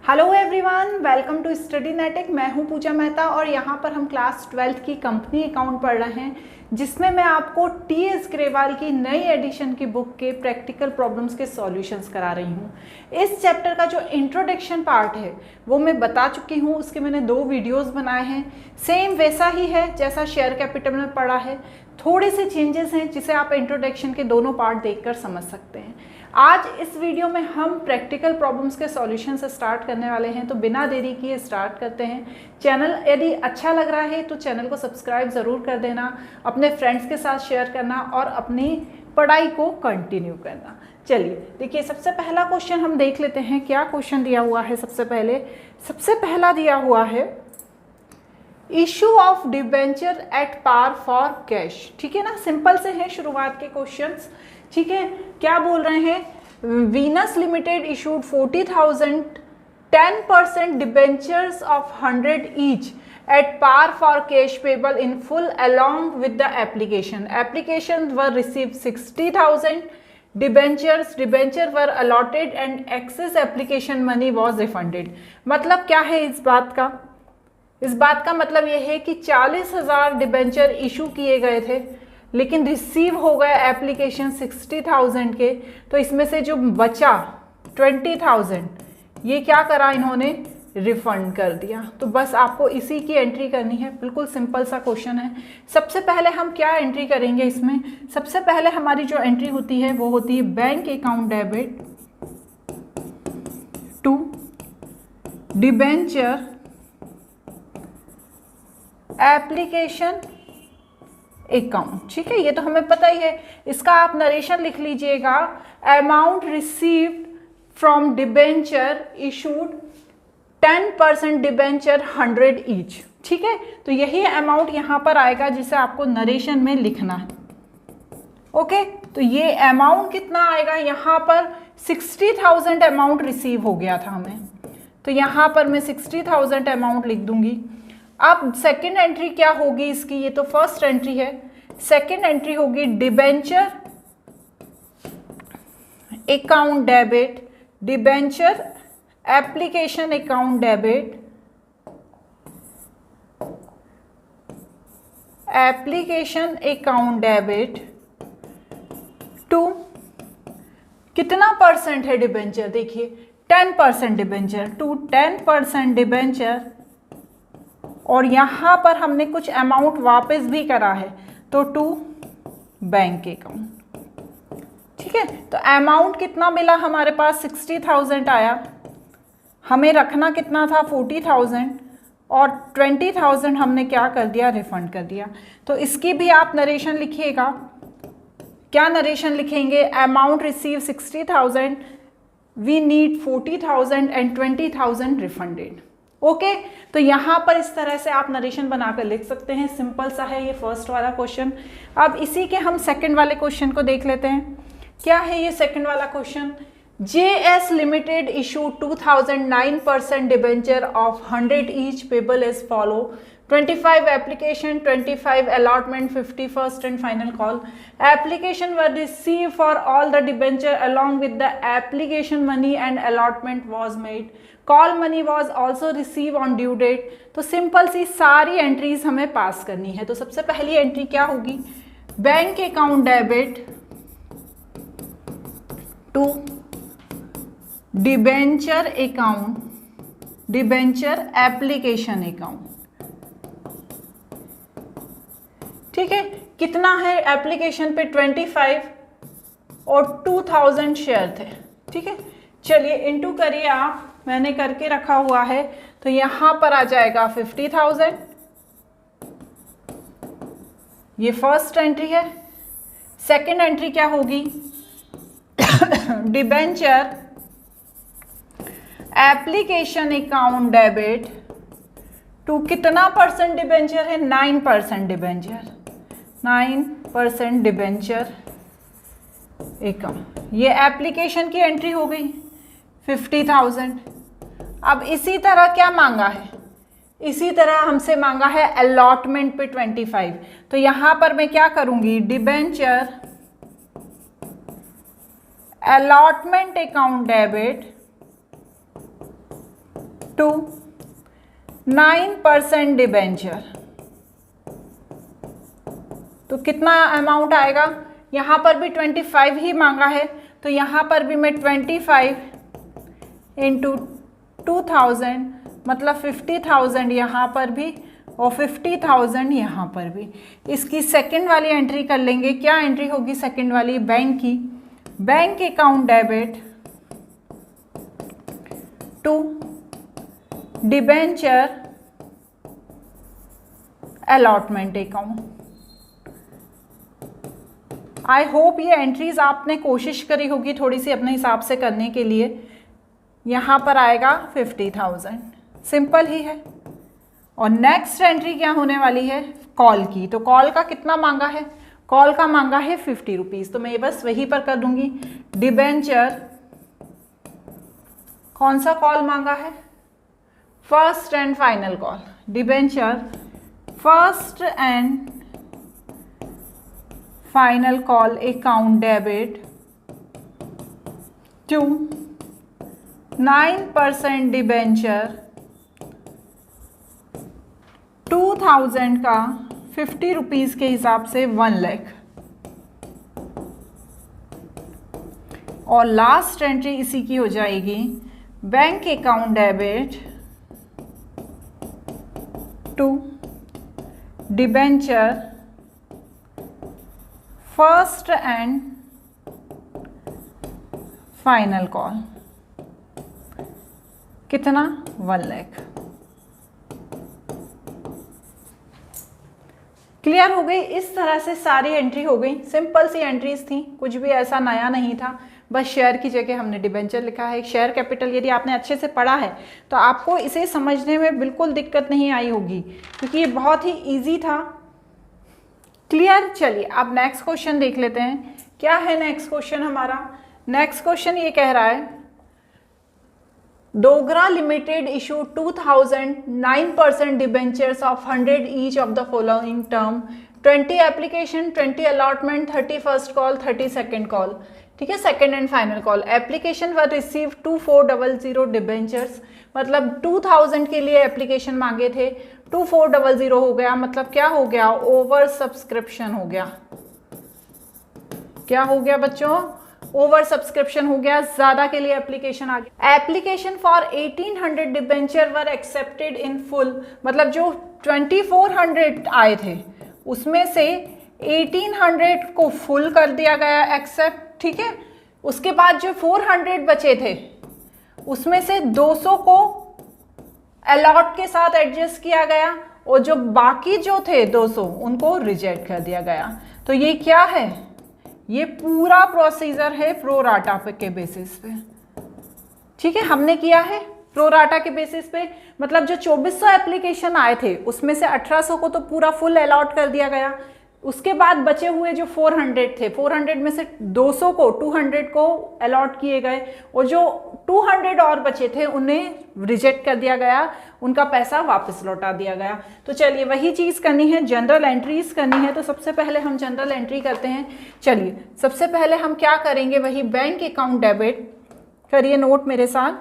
Hello everyone, welcome to study Netic. मैं हूं पूजा मेहता और यहां पर हम क्लास 12th की कंपनी अकाउंट पढ़ रहे हैं, जिसमें मैं आपको टी.एस. ग्रेवाल की नई एडिशन की बुक के प्रैक्टिकल प्रॉब्लम्स के सॉल्यूशंस करा रही हूं। इस चैप्टर का जो इंट्रोडक्शन पार्ट है वो मैं बता चुकी हूं, उसके मैंने 2 वीडियोस बनाए हैं। सेम वैसा ही है जैसा शेयर कैपिटल में पढ़ा है, थोड़े से चेंजेस हैं जिसे आप इंट्रोडक्शन के दोनों पार्ट देखकर समझ सकते हैं। आज इस वीडियो में हम प्रैक्टिकल प्रॉब्लम्स के सॉल्यूशन से स्टार्ट करने वाले हैं, तो बिना देरी किए स्टार्ट करते हैं। चैनल यदि अच्छा लग रहा है तो चैनल को सब्सक्राइब ज़रूर कर देना, अपने फ्रेंड्स के साथ शेयर करना और अपनी पढ़ाई को कंटिन्यू करना। चलिए देखिए, सबसे पहला क्वेश्चन हम देख लेते हैं। क्या क्वेश्चन दिया हुआ है? सबसे पहला दिया हुआ है issue of debenture at par for cash. ठीक है ना, सिंपल से हैं शुरुआत के क्वेश्चंस। ठीक है, क्या बोल रहे हैं? Venus limited issued 40,000 10% debentures of 100 each at par for cash payable in full along with the application were received 60,000 debenture were allotted and excess application money was refunded. मतलब क्या है इस बात का? इस बात का मतलब यह है कि 40,000 डिबेंचर इशू किए गए थे, लेकिन रिसीव हो गए एप्लीकेशन 60,000 के। तो इसमें से जो बचा 20,000 ये क्या करा इन्होंने? रिफंड कर दिया। तो बस आपको इसी की एंट्री करनी है। बिल्कुल सिंपल सा क्वेश्चन है। सबसे पहले हम क्या एंट्री करेंगे इसमें? सबसे पहले हमारी जो एंट्री होती है वो होती है bank account debit to debenture application account. ठीक है, ये तो हमें पता ही है। इसका आप नरेशन लिख लीजिएगा, amount received from debenture issued 10% debenture 100 each. ठीक है, तो यही अमाउंट यहां पर आएगा जिसे आपको नरेशन में लिखना है। ओके, तो ये अमाउंट कितना आएगा? यहां पर 60,000 अमाउंट रिसीव हो गया था हमें, तो यहां पर मैं 60,000 अमाउंट लिख दूंगी। अब सेकेंड एंट्री क्या होगी इसकी? ये तो फर्स्ट एंट्री है। सेकेंड एंट्री होगी debenture account debit, debenture application account debit, application account debit to कितना परसेंट है डिबेंचर? देखिए 10% डिबेंचर टू 10% डिबेंचर, और यहां पर हमने कुछ अमाउंट वापस भी करा है, तो टू बैंक अकाउंट। ठीक है, तो अमाउंट कितना मिला हमारे पास? 60,000 आया। हमें रखना कितना था? 40,000, और 20,000 हमने क्या कर दिया? रिफंड कर दिया। तो इसकी भी आप नरेशन लिखिएगा। क्या नरेशन लिखेंगे? Amount receive 60,000, we need 40,000 and 20,000 refunded. Okay, तो यहां पर इस तरह से आप नरेशन बनाकर लिख सकते हैं। सिंपल सा है ये फर्स्ट वाला क्वेश्चन। अब इसी के हम सेकंड वाले क्वेश्चन को देख लेते हैं। क्या है ये सेकंड वाला question? JS limited issue 2009% debenture of 100 each payable as follow 25 application, 25 allotment, 51st and final call. Application were receive for all the debenture along with the application money and allotment was made. Call money was also receive on due date. तो simple सी सारी entries हमें पास करनी है। तो सबसे पहली entry क्या होगी? Bank account debit to debenture account, debenture application account. ठीक है, कितना है एप्लीकेशन पे? 25 और 2000 शेयर थे। ठीक है, चलिए इनटू करिए आप, मैंने करके रखा हुआ है। तो यहां पर आ जाएगा 50,000। ये फर्स्ट एंट्री है। सेकंड एंट्री क्या होगी? Debenture application account debit to कितना परसेंट डिबेंचर है? 9% डिबेंचर, 9% डिबेंचर अकाउंट। ये एप्लीकेशन की एंट्री हो गई 50,000। अब इसी तरह क्या मांगा है? इसी तरह हमसे मांगा है अलॉटमेंट पे 25। तो यहां पर मैं क्या करूंगी? Debenture allotment account debit to 9% debenture. तो कितना अमाउंट आएगा, यहाँ पर भी 25 ही मांगा है, तो यहाँ पर भी मैं 25 इंटू 2000 मतलब 50,000 यहाँ पर भी और 50,000 यहाँ पर भी। इसकी सेकंड वाली एंट्री कर लेंगे। क्या एंट्री होगी सेकंड वाली, बैंक की, bank account debit to debenture allotment account. I hope ये एंट्रीज आपने कोशिश करी होगी थोड़ी सी अपने हिसाब से करने के लिए। यहाँ पर आएगा 50,000, सिंपल ही है। और नेक्स्ट एंट्री क्या होने वाली है, कॉल की। तो कॉल का कितना मांगा है, कॉल का मांगा है 50 रुपीज़, तो मैं ये बस वहीं पर कर दूंगी। डिबेंचर, कौन सा कॉल मांगा है, first and final call. Debenture first and final call account debit to 9% debenture 2000 का 50 रुपीज़ के हिसाब से 1 लाख। और लास्ट एंट्री इसी की हो जाएगी, bank account debit to debenture first and final call, कितना, 1 लाख। क्लियर हो गई। इस तरह से सारी एंट्री हो गई, सिंपल सी एंट्रीज थी, कुछ भी ऐसा नया नहीं था। बस शेयर की जगह हमने डिबेंचर लिखा है। शेयर कैपिटल यदि आपने अच्छे से पढ़ा है तो आपको इसे समझने में बिल्कुल दिक्कत नहीं आई होगी, क्योंकि ये बहुत ही इजी था। क्लियर। चलिए अब नेक्स्ट क्वेश्चन देख लेते हैं। क्या है नेक्स्ट क्वेश्चन हमारा, नेक्स्ट क्वेश्चन ये कह रहा है, Dogra limited issue 2000 9% debentures of 100 each of the following term, 20 application, 20 allotment, 31st call, 32nd call. ठीक है, second and final call. Application were receive 2400 debentures, मतलब 2000 के लिए एप्लीकेशन मांगे थे, 2400 हो गया, मतलब क्या हो गया, ओवर सब्सक्रिप्शन हो गया। क्या हो गया बच्चों, ओवर सब्सक्रिप्शन हो गया, ज्यादा के लिए एप्लीकेशन आ गया। Application for 1800 debenture were accepted in full, मतलब जो 2400 आए थे उसमें से 1800 को फुल कर दिया गया एक्सेप्ट। ठीक है, उसके बाद जो 400 बचे थे उसमें से 200 को अलॉट के साथ एडजस्ट किया गया, और जो बाकी जो थे 200 उनको रिजेक्ट कर दिया गया। तो ये क्या है, ये पूरा प्रोसीजर है प्रोराटा के बेसिस पे। ठीक है, हमने किया है प्रोराटा के बेसिस पे, मतलब जो 2400 एप्लीकेशन आए थे उसमें से 1800 को तो पूरा फुल अलॉट कर दिया गया। उसके बाद बचे हुए जो 400 थे, 400 में से 200 को 200 को अलॉट किए गए, और जो 200 और बचे थे उन्हें रिजेक्ट कर दिया गया, उनका पैसा वापस लौटा दिया गया। तो चलिए वही चीज़ करनी है, जनरल एंट्रीज करनी है। तो सबसे पहले हम जनरल एंट्री करते हैं। चलिए सबसे पहले हम क्या करेंगे, वही बैंक अकाउंट डेबिट, करिए नोट मेरे साथ,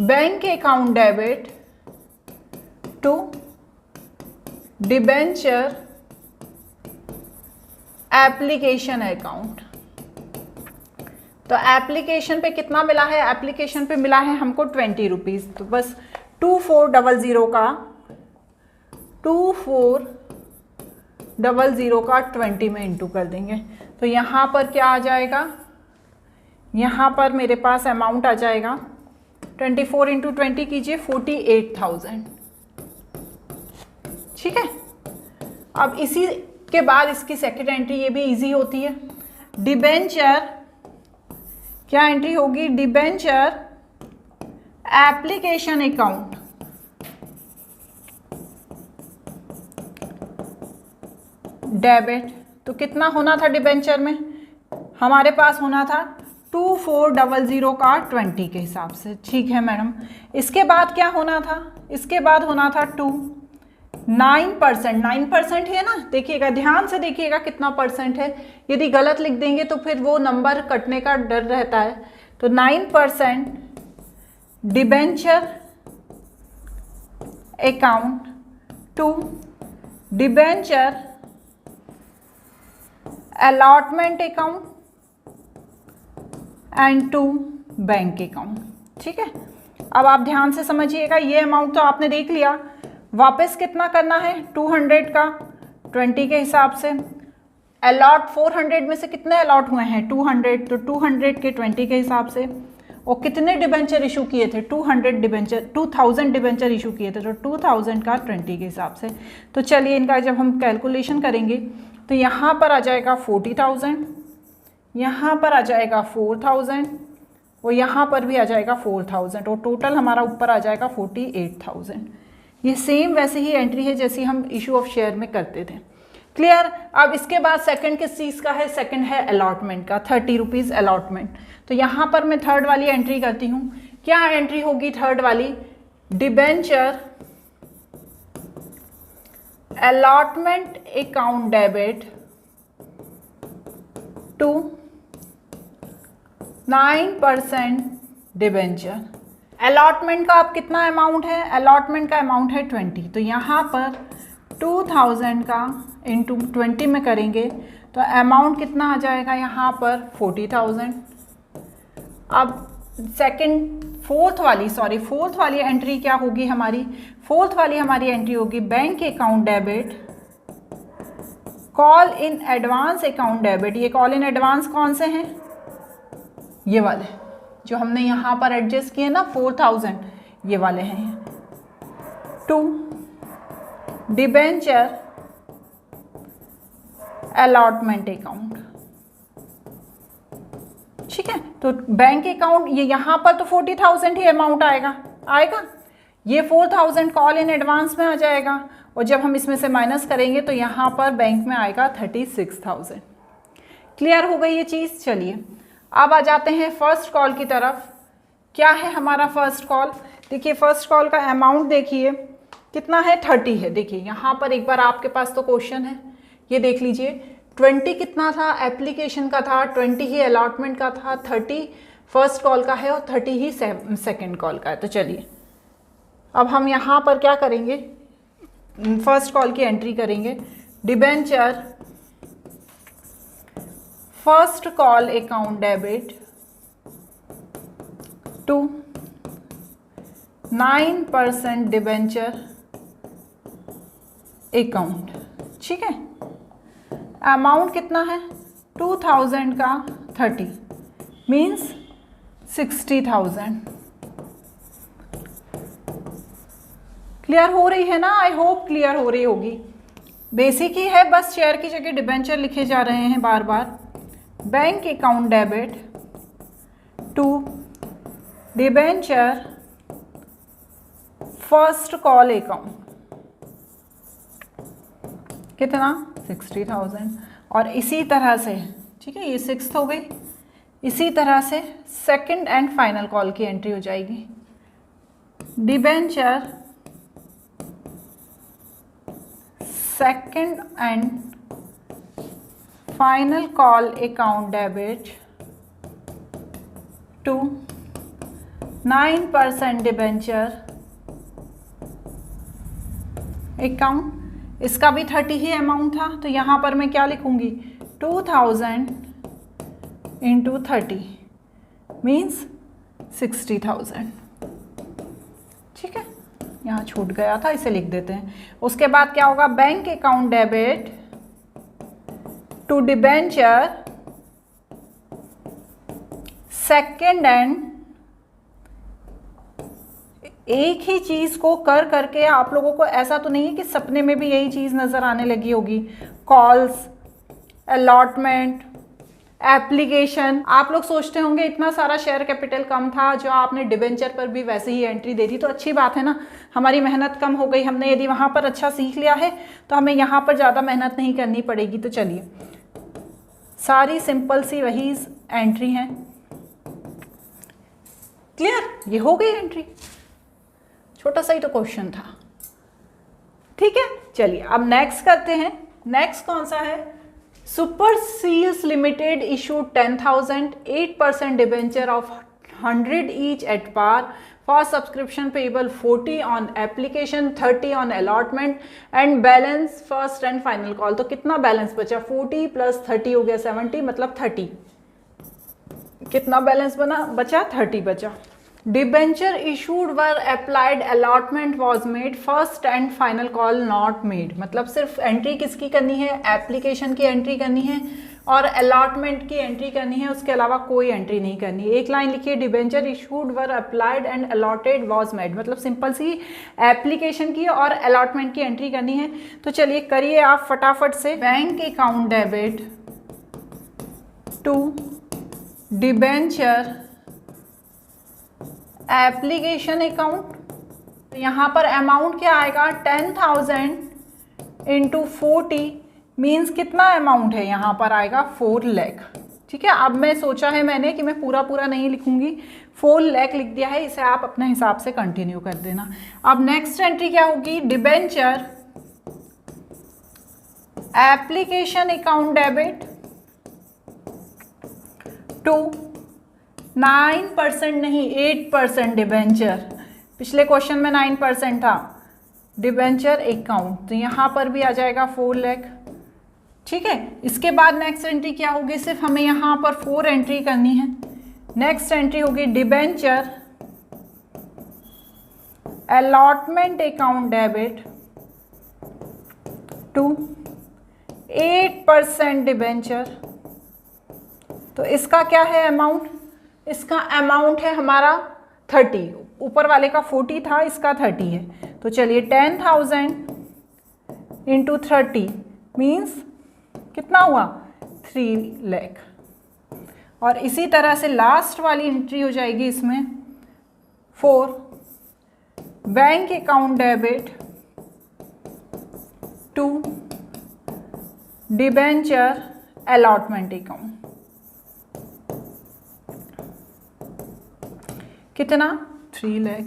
bank account debit to debenture application account. तो एप्लीकेशन पे कितना मिला है, एप्लीकेशन पे मिला है हमको 20 रुपीज़, तो बस 2400 का 2400 का 20 में इंटू कर देंगे। तो यहाँ पर क्या आ जाएगा, यहाँ पर मेरे पास अमाउंट आ जाएगा 24 इंटू 20 कीजिए 48,000। ठीक है, अब इसी के बाद इसकी सेकंड एंट्री, ये भी इजी होती है। डिबेंचर, क्या एंट्री होगी, डिबेंचर एप्लीकेशन अकाउंट डेबिट। तो कितना होना था डिबेंचर में, हमारे पास होना था 2400 का 20 के हिसाब से। ठीक है मैडम, इसके बाद क्या होना था, इसके बाद होना था 9%। 9% है ना, देखिएगा ध्यान से देखिएगा कितना परसेंट है, यदि गलत लिख देंगे तो फिर वो नंबर कटने का डर रहता है। तो 9% debenture account to debenture allotment account and to bank account. ठीक है, अब आप ध्यान से समझिएगा, ये अमाउंट तो आपने देख लिया, वापस कितना करना है 200 का 20 के हिसाब से। अलॉट 400 में से कितने अलॉट हुए हैं 200, तो 200 के 20 के हिसाब से। और कितने डिबेंचर इशू किए थे 2000 डिबेंचर इशू किए थे, तो 2000 का 20 के हिसाब से। तो चलिए इनका जब हम कैलकुलेशन करेंगे तो यहाँ पर आ जाएगा 40,000, यहाँ पर आ जाएगा 4000 और यहाँ पर भी आ जाएगा 4000 और टोटल हमारा ऊपर आ जाएगा 48,000। ये सेम वैसे ही एंट्री है जैसी हम इशू ऑफ शेयर में करते थे। क्लियर। अब इसके बाद सेकंड किस चीज़ का है, सेकंड है अलॉटमेंट का, 30 रुपीज़ अलॉटमेंट। तो यहाँ पर मैं थर्ड वाली एंट्री करती हूँ। क्या एंट्री होगी थर्ड वाली, debenture allotment account debit to 9% debenture. Allotment का अब कितना अमाउंट है, अलॉटमेंट का अमाउंट है 20, तो यहाँ पर 2000 का इंटू 20 में करेंगे तो अमाउंट कितना आ जाएगा यहाँ पर 40,000। अब फोर्थ वाली एंट्री क्या होगी हमारी, फोर्थ वाली हमारी एंट्री होगी bank account debit call in advance account debit. ये कॉल इन एडवांस कौन से हैं, ये वाले जो हमने यहाँ पर एडजस्ट किए ना 4000, ये वाले हैं। To debenture allotment account. ठीक है, तो बैंक अकाउंट ये यहाँ पर तो 40,000 ही अमाउंट आएगा, ये 4000 कॉल इन एडवांस में आ जाएगा और जब हम इसमें से माइनस करेंगे तो यहाँ पर बैंक में आएगा 36,000। क्लियर हो गई ये चीज़। चलिए अब आ जाते हैं फर्स्ट कॉल की तरफ। क्या है हमारा फर्स्ट कॉल, देखिए फर्स्ट कॉल का अमाउंट देखिए कितना है 30 है। देखिए यहाँ पर एक बार आपके पास तो क्वेश्चन है, ये देख लीजिए 20 कितना था एप्लीकेशन का था, 20 ही अलॉटमेंट का था, 30 फर्स्ट कॉल का है और 30 ही सेकंड कॉल का है। तो चलिए अब हम यहाँ पर क्या करेंगे, फर्स्ट कॉल की एंट्री करेंगे, debenture first call account debit to 9% debenture account. ठीक है, अमाउंट कितना है 2000 का 30 मीन्स 60,000। क्लियर हो रही है ना, आई होप क्लियर हो रही होगी। बेसिक ही है, बस शेयर की जगह डिबेंचर लिखे जा रहे हैं बार बार। Bank account debit to debenture first call account, कितना 60,000। और इसी तरह से, ठीक है, ये 6th हो गई, इसी तरह से सेकंड एंड फाइनल कॉल की एंट्री हो जाएगी, debenture second and final call account debit to 9% debenture account. इसका भी 30 ही अमाउंट था, तो यहाँ पर मैं क्या लिखूंगी 2000 इंटू 30 मीन्स 60,000। ठीक है, यहाँ छूट गया था, इसे लिख देते हैं। उसके बाद क्या होगा, bank account debit to debenture second and, एक ही चीज को कर करके आप लोगों को ऐसा तो नहीं है कि सपने में भी यही चीज नजर आने लगी होगी, कॉल्स, अलॉटमेंट, एप्लीकेशन। आप लोग सोचते होंगे इतना सारा शेयर कैपिटल कम था, जो आपने डिबेंचर पर भी वैसे ही एंट्री दे दी, तो अच्छी बात है ना, हमारी मेहनत कम हो गई। हमने यदि वहाँ पर अच्छा सीख लिया है तो हमें यहाँ पर ज़्यादा मेहनत नहीं करनी पड़ेगी। तो चलिए सारी सिंपल सी वही एंट्री हैं। क्लियर, ये हो गई एंट्री, छोटा सा ही तो क्वेश्चन था। ठीक है, चलिए अब नेक्स्ट करते हैं। नेक्स्ट कौन सा है, super seals limited issue 10,000 8% debenture of 100 each at par. For subscription payable 40 on application, 30 on allotment and balance first and final call. तो कितना बैलेंस बचा? 40 प्लस 30 हो गया 70, मतलब 30. कितना बैलेंस बचा? 30 बचा. Debenture issued were applied, allotment was made, first and final call not made. मतलब सिर्फ एंट्री किसकी करनी है? एप्लीकेशन की एंट्री करनी है और अलॉटमेंट की एंट्री करनी है, उसके अलावा कोई एंट्री नहीं करनी है. एक लाइन लिखिए, debenture issued were applied and allotted was made. मतलब सिंपल सी एप्लीकेशन की और अलॉटमेंट की एंट्री करनी है. तो चलिए करिए आप फटाफट से. Bank account debit to debenture application account. यहाँ पर अमाउंट क्या आएगा? 10,000 इंटू 40 मीन्स कितना अमाउंट है? यहाँ पर आएगा 4 लाख. ठीक है, अब मैं सोचा है मैंने कि मैं पूरा नहीं लिखूंगी, 4 लाख लिख दिया है. इसे आप अपने हिसाब से कंटिन्यू कर देना. अब नेक्स्ट एंट्री क्या होगी? Debenture application account debit to 9% नहीं 8% डिबेंचर. पिछले क्वेश्चन में 9% था. डिबेंचर अकाउंट, तो यहाँ पर भी आ जाएगा 4 लाख. ठीक है, इसके बाद नेक्स्ट एंट्री क्या होगी? सिर्फ हमें यहाँ पर 4 एंट्री करनी है. नेक्स्ट एंट्री होगी debenture allotment account debit to 8% debenture. तो इसका क्या है अमाउंट? इसका अमाउंट है हमारा 30. ऊपर वाले का 40 था, इसका 30 है. तो चलिए 10,000 इंटू 30 मीन्स कितना हुआ? 3 लाख. और इसी तरह से लास्ट वाली एंट्री हो जाएगी इसमें 4 bank account debit to debenture allotment account. कितना? 3 लाख.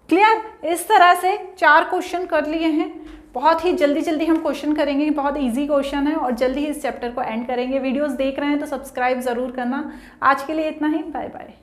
क्लियर? इस तरह से 4 क्वेश्चन कर लिए हैं. बहुत ही जल्दी हम क्वेश्चन करेंगे. बहुत इजी क्वेश्चन है और जल्दी ही इस चैप्टर को एंड करेंगे. वीडियोस देख रहे हैं तो सब्सक्राइब ज़रूर करना. आज के लिए इतना ही. Bye bye.